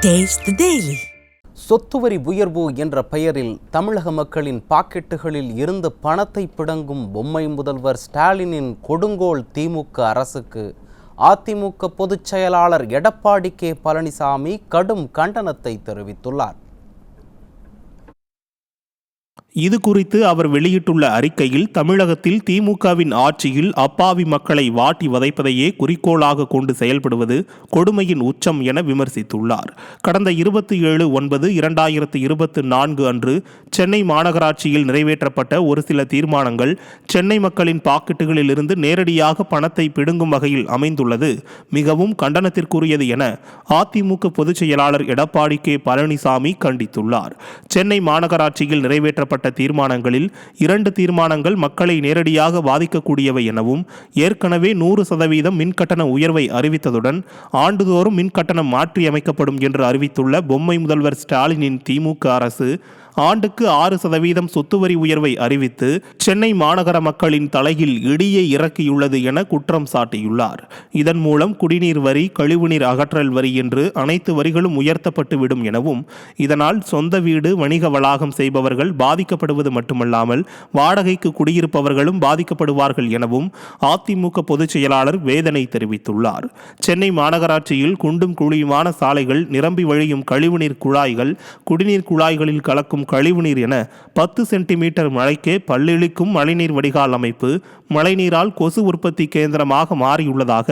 Taste the Daily. சொத்து வரி உயர்வு என்ற பெயரில் தமிழக மக்களின் பாக்கெட்டுகளில் இருந்து பணத்தை பிடுங்கும் பொம்மை முதல்வர் ஸ்டாலினின் கொடுங்கோல் திமுக அரசுக்கு அதிமுக பொதுச் செயலாளர் எடப்பாடி கே பழனிசாமி கடும் கண்டனத்தை தெரிவித்துள்ளார். இது குறித்து அவர் வெளியிட்டுள்ள அறிக்கையில், தமிழகத்தில் திமுகவின் ஆட்சியில் அப்பாவி மக்களை வாட்டி வதைப்பதையே குறிக்கோளாக கொண்டு செயல்படுவது கொடுமையின் உச்சம் என விமர்சித்துள்ளார். கடந்த 27/9/2024 அன்று சென்னை மாநகராட்சியில் நிறைவேற்றப்பட்ட ஒரு சில தீர்மானங்கள் சென்னை மக்களின் பாக்கெட்டுகளில் இருந்து நேரடியாக பணத்தை பிடுங்கும் வகையில் அமைந்துள்ளது மிகவும் கண்டனத்திற்குரியது என அதிமுக பொதுச் செயலாளர் எடப்பாடி கே பழனிசாமி கண்டித்துள்ளார். சென்னை மாநகராட்சியில் நிறைவேற்றப்பட்ட தீர்மானங்களில் 2 தீர்மானங்கள் மக்களை நேரடியாக பாதிக்கக்கூடியவை எனவும், ஏற்கனவே 100% மின்கட்டண உயர்வை அறிவித்ததுடன் ஆண்டுதோறும் மின்கட்டணம் மாற்றியமைக்கப்படும் என்று அறிவித்துள்ள பொம்மை முதல்வர் ஸ்டாலினின் திமுக அரசு ஆண்டுக்கு 6% சொத்து வரி உயர்வை அறிவித்து சென்னை மாநகர மக்களின் தலையில் இடியை இறக்கியுள்ளது என குற்றம் சாட்டியுள்ளார். இதன் மூலம் குடிநீர் வரி, கழிவுநீர் அகற்றல் வரி என்று அனைத்து வரிகளும் உயர்த்தப்பட்டு விடும் எனவும், இதனால் சொந்த வீடு, வணிக வளாகம் செய்பவர்கள் பாதிக்கப்படுவது மட்டுமல்லாமல் வாடகைக்கு குடியிருப்பவர்களும் பாதிக்கப்படுவார்கள் எனவும் அதிமுக பொதுச் செயலாளர் வேதனை தெரிவித்துள்ளார். சென்னை மாநகராட்சியில் குண்டும் குழியுமான சாலைகள், நிரம்பி வழியும் கழிவுநீர் குழாய்கள், குடிநீர் குழாய்களில் கலக்கும் கழிவுநீர் என 10 சென்டிமீட்டர் மழைக்கே பல்லிழிக்கும் மழைநீர் வடிகால் அமைப்பு மழைநீரால் கொசு உற்பத்தி கேந்திரமாக மாறியுள்ளதாக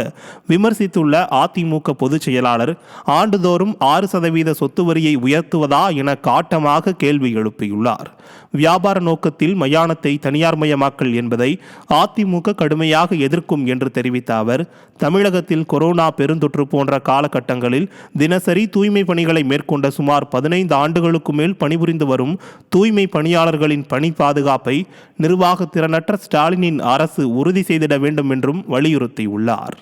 விமர்சித்துள்ள அதிமுக பொதுச் செயலாளர், ஆண்டுதோறும் 6% சொத்து வரியை உயர்த்துவதா என காட்டமாக கேள்வி எழுப்பியுள்ளார். வியாபார நோக்கத்தில் மயானத்தை தனியார்மயமாக்கல் என்பதை அதிமுக கடுமையாக எதிர்க்கும் என்று தெரிவித்த அவர், தமிழகத்தில் கொரோனா பெருந்தொற்று போன்ற காலகட்டங்களில் தினசரி தூய்மை பணிகளை மேற்கொண்ட சுமார் 15 ஆண்டுகளுக்கு மேல் பணிபுரிந்து வரும் தூய்மை பணியாளர்களின் பணி பாதுகாப்பை நிர்வாக திறனற்ற ஸ்டாலினின் அரசு உறுதி செய்திட வேண்டும் என்றும் வலியுறுத்தியுள்ளார்.